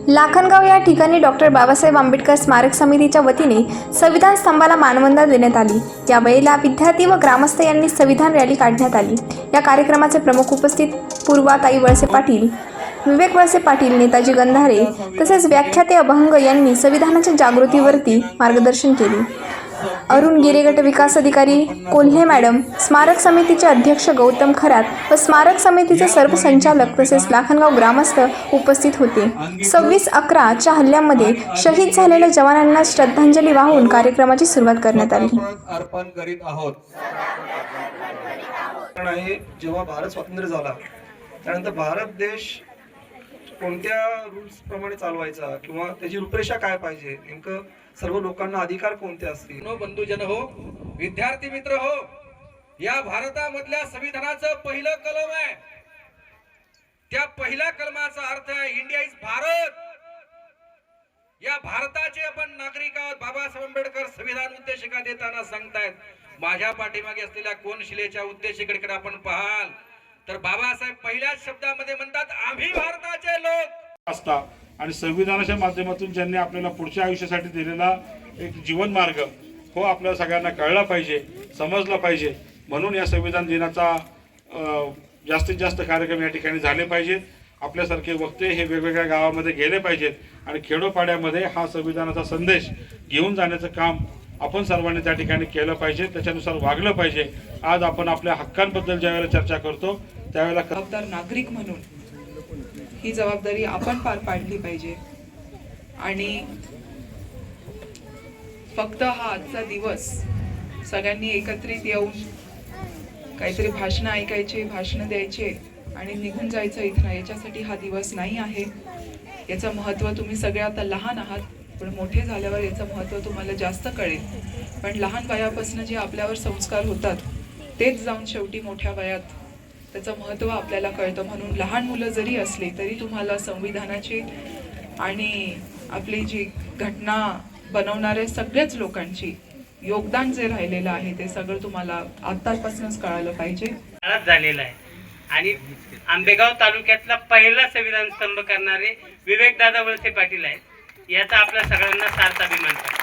लाखनगाव या ठिकाणी डॉक्टर बाबासाहेब आंबेडकर स्मारक समितीच्या वतीने संविधान स्तंभाला मानवंदना देण्यात आली। यावेळेला विद्यार्थी व ग्रामस्थ यांनी संविधान रॅली काढण्यात आली। या कार्यक्रमाचे प्रमुख उपस्थित पूर्वाताई वळसे पाटील, विवेक वळसे पाटील, नेताजी गंधारे तसेच व्याख्याते अभंग यांनी संविधानाच्या जागृतीवरती मार्गदर्शन केले। अरुण गिरे गट विकास अधिकारी कोल्हे मॅडम, स्मारक समितीचे अध्यक्ष गौतम खरात व स्मारक समितीचे सर्व संचालक तसेच लाखनगाव ग्रामस्थ उपस्थित होते। 26/11च्या हल्ल्यामध्ये शहीद झालेल्या जवानांना श्रद्धांजली वाहून कार्यक्रमाची सुरुवात करण्यात आली। अर्पण करीत आहोत। जेव्हा भारत स्वतंत्र झाला त्यानंतर भारत देश कोणत्या रूल्स प्रमाणे चालवायचा किंवा त्याची रूपरेषा काय पाहिजे, नेमकं सर्व लोकांना अधिकार कोणते असतील। बंधुजन हो, विद्यार्थी मित्र हो, या भारतामधल्या संविधानाचं पहिलं कलम आहे। त्या पहिल्या कलमाचा अर्थ आहे इंडिया इज भारत। या भारताचे आपण नागरिक आहोत। बाबासाहेब आंबेडकर संविधान उद्देशिका देताना सांगतायत, माझ्या पाठीमागे असलेल्या कोनशिलेच्या उद्देशिकेकडे आपण पाहाल तर बाबासाहेब पहिल्याच शब्दामध्ये म्हणतात, आम्ही भारताचे लोक असतात। आणि संविधानाच्या माध्यमातून ज्यांनी आपल्याला पुढच्या आयुष्यासाठी दिलेला एक जीवन मार्ग हो आपल्या सगळ्यांना कळला पाहिजे, समजला पाहिजे। म्हणून या संविधान दिनाचा जास्तीत जास्त कार्यक्रम या ठिकाणी झाले पाहिजेत। आपल्यासारखे वक्ते हे वेगवेगळ्या गावामध्ये गेले पाहिजेत आणि खेडोपाड्यामध्ये हा संविधानाचा संदेश घेऊन जाण्याचं काम आपण सर्वांनी त्या ठिकाणी केलं पाहिजे, त्याच्यानुसार वागलं पाहिजे। आज आपण आपल्या हक्कांबद्दल ज्यावेळेला चर्चा करतो त्यावेळेला जबाबदार नागरिक म्हणून ही जबाबदारी आपण पार पाडली पाहिजे। आणि फक्त हा आजचा दिवस सगळ्यांनी एकत्रित येऊन काहीतरी भाषणं ऐकायचे, भाषणं द्यायचे आणि निघून जायचं इथं, याच्यासाठी हा दिवस नाही आहे। याचं महत्त्व तुम्ही सगळे आता लहान आहात, पण मोठे झाल्यावर याचं महत्त्व तुम्हाला जास्त कळेल। पण लहान वयापासून जे आपल्यावर संस्कार होतात तेच जाऊन शेवटी मोठ्या वयात त्याचं महत्त्व आपल्याला कळतं। म्हणून लहान मुलं जरी असली तरी तुम्हाला संविधानाची आणि आपली जी घटना बनवणाऱ्या सगळ्याच लोकांची योगदान जे राहिलेलं आहे ते सगळं तुम्हाला आतापासूनच कळालं पाहिजे। झालेला आहे आणि आंबेगाव तालुक्यातला पहिला संविधान स्तंभ करणारे विवेकदादा वळसे पाटील आहेत। याचा आपल्या सगळ्यांना सार्थ अभिमान आहे।